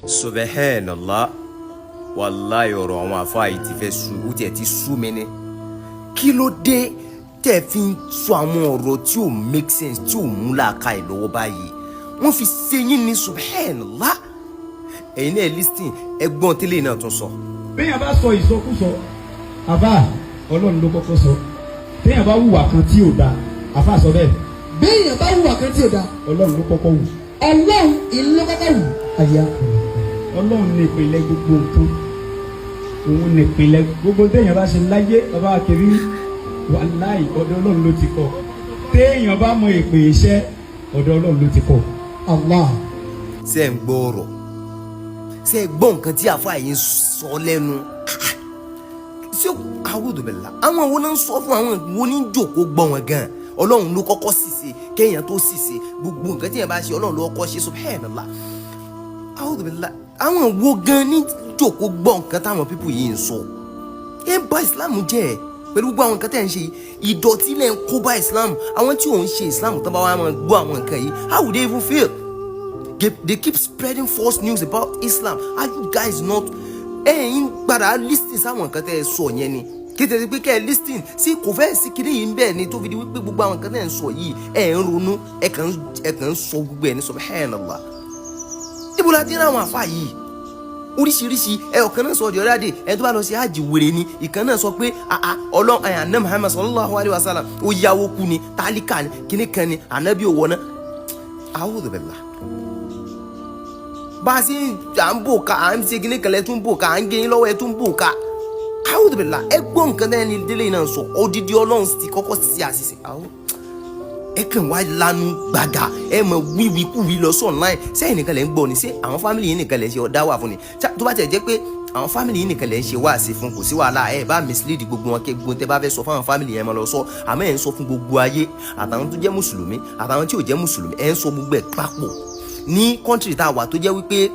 Subhanallah, wallahi ọ̀rọ̀ àwọn àfáà yìí ti fẹ́ sú, ó tiẹ̀ ti sú mi ni. Kí ló dé tẹ́ fi ń sọ àwọn ọ̀rọ̀ tí ò make sense, tí ò mú làákàyè lọ́wọ́ báyìí? Wọ́n fi ṣe yín ní subhanallah. Ẹ̀yin náà listen, ẹgbọ́n tẹ́lẹ̀ náà tún sọ. Béèyàn bá sọ ìsọkúsọ, àbá Ọlọ́run ló kọ́kọ́ sọ. Béèyàn bá hùwà kan tí ò dáa, àfáà sọ bẹ́ẹ̀. Béèyàn bá hùwà kan tí ò dáa, Ọlọ́run ló kọ́kọ́ wù. Ọlọ́run ìlú ló kọ́kọ́ wù. Àyà Ọlọ́run ní ìpìlẹ̀ gbogbo nǹkan. Òun ní ìpìlẹ̀ gbogbo téèyàn bá ṣe láyé bàbá akẹ́rí wàláì ọ̀dọ̀ Ọlọ́run ló ti kọ́. Téèyàn bá mọ ìpè iṣẹ́ ọ̀dọ̀ Ọlọ́run ló ti kọ́. Allah. Ṣé ẹ ń gbọ́ ọ̀rọ̀? Ṣé ẹ gbọ́ nǹkan tí àfáà yìí ń sọ lẹ́nu? Ṣé a'udhu billah, àwọn wo náà ń sọ fún àwọn wo ní jòkó gbọ́ wọn gan? Ọlọ́run ló kọ́kọ́ ṣìṣe kéèyàn tó ṣìṣe, gbogbo nǹkan tí yẹn bá ṣe Ọlọ́run ló kọ́kọ́ ṣe subhanallah. A'udhu billah, àwọn wo gan ní jòkó gbọ́ nǹkan táwọn pípù yìí ń sọ? Ẹ bà Islam jẹ́ pẹ̀lú gbogbo àwọn nǹkan tẹ́ ń ṣe ìdọ̀tí lẹ́ ń kó bá Islam. Àwọn tí ò ń ṣe Islam tó bá wà máa gbọ́ àwọn nǹkan yìí, how would they even feel? They keep spreading false news about Islam. Are you guys not? Ẹ̀yin gbàdá listing sáwọn nǹkan tẹ́ ẹ sọ yẹn ni. Kété ti pé kẹ́ ẹ listing sí kò fẹ́ sí kiri yìí ń bẹ́ẹ̀ ni tó fi di wípé gbogbo àwọn nǹkan tẹ́ ẹ ń sọ yìí ẹ̀ ń ronú ẹ̀ kàn ń sọ gbogbo ẹ̀ ní subhanallah. Ibo la ti rí àwọn àfáà yìí? Oríṣiríṣi ọ̀kan náà sọ ọjọ́ dáadé ẹni tó bá lọ sí hajj wèrè ni, ìkan náà sọ pé Ọlọ́run àná Muhammad sallallahu alayhi wa sallam ó yáwó kú ni, tálíkà ni, kíní kan ni, ànábì òwò náà. A'udhu billah. Bá a sì à ń bò ká, à ń ṣe kíní kan lẹ́ tún bò ká, à ń gé yín lọ́wọ́ ẹ tún bò ká. A'udhu billah, ẹ gbọ́ nǹkan náà ní délé náà sọ, odidi Ọlọ́run ti kọ́kọ́ sí àṣìṣe. Ẹ kàn wá lanu gbàgà, ẹ mọ wíwí kúwí lọ sí online. Sẹ́yìn nìkan lẹ́ ń gbọ́ ni, ṣé àwọn fámìlì yìí nìkan lẹ́ ń ṣe ọ̀dá wà fún ni? Tó bá tẹ̀ jẹ́ pé àwọn fámìlì yìí nìkan lẹ́ ń ṣe wá sí fún, kò sí wàhálà, ẹ bá mislead gbogbo wọn kí gbogbo tẹ bá fẹ́ sọ fún àwọn fámìlì yẹn máa lọ sọ. Àmọ́ ẹ̀ ń sọ fún gbogbo ayé, àtàwọn tó jẹ́ mùsùlùmí àtàwọn tí ò jẹ́ mùsùlùmí, ẹ̀ ń sọ gbogbo ẹ̀ papọ̀. Ní kọ́ńtírì tá a wà tó jẹ́ wípé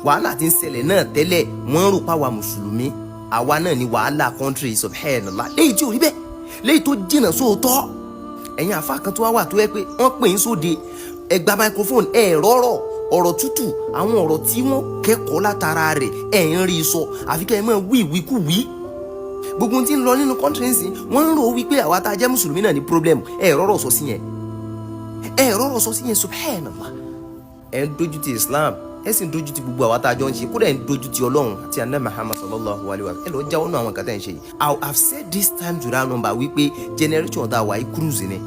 wàhálà ti ń ṣẹlẹ̀ náà tẹ́lẹ̀, wọ́n ń rò pa wa mùsùlùmí, àwa náà ni wàhálà kọ́ńtírì subhanallah, léyìí tí ò rí bẹ́ẹ̀, léyìí tó jìnnà sóòótọ́. Ẹ̀yin àfáà kan tó wá wà tó yẹ pé wọ́n pè ń sóde, ẹ gba microphone, ẹ rọ́rọ̀ ọ̀rọ̀ tútù, àwọn ọ̀rọ̀ tí wọ́n kẹ́kọ̀ọ́ látara rẹ̀ ẹ̀ ń rí sọ, àfi kẹ́ ẹ máa wí ìwíkúwí. Gbogbo tí ń lọ nínú kọ́ńtírẹ́ǹsì wọ́n ń rò wípé àwa tá a jẹ́ mùsùlùmí náà ní problem, ẹ rọ́rọ̀ sọ sí yẹn, ẹ rọ́rọ̀ sọ sí yẹn subhanallah. Ẹ ń dojú ti Islam, ẹ sì ń dojú ti gbogbo àwa tá a jọ ń ṣe, kódà ẹ ń dojú ti Ọlọ́run àti Ànábì Muhammad sallallahu alayhi wa sallam. Ẹ lọ jáwọ́ náà àwọn nǹkan tẹ́ ń ṣe yìí. I have said this time to that number wípé generation tá a wà yìí cruise ni,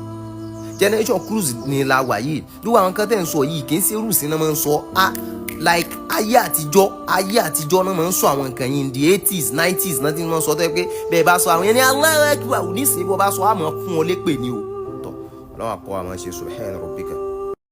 generation cruise ni la wà yìí. Lówó àwọn nǹkan tẹ́ ń sọ yìí kì í ṣe rúùsì náà máa ń sọ like ayé àtijọ́ náà máa ń sọ àwọn nǹkan yìí in the 80s 90s náà ti máa ń sọ tó yẹ pé bẹ́ẹ̀ bá sọ àwọn yẹn ní Allahu Akbar, nísìnyí bó bá sọ àmọ́ fún ọ lépè ni o. Tọ́ Ọlọ́run àkọ́ àwọn ṣe subhana rabbika.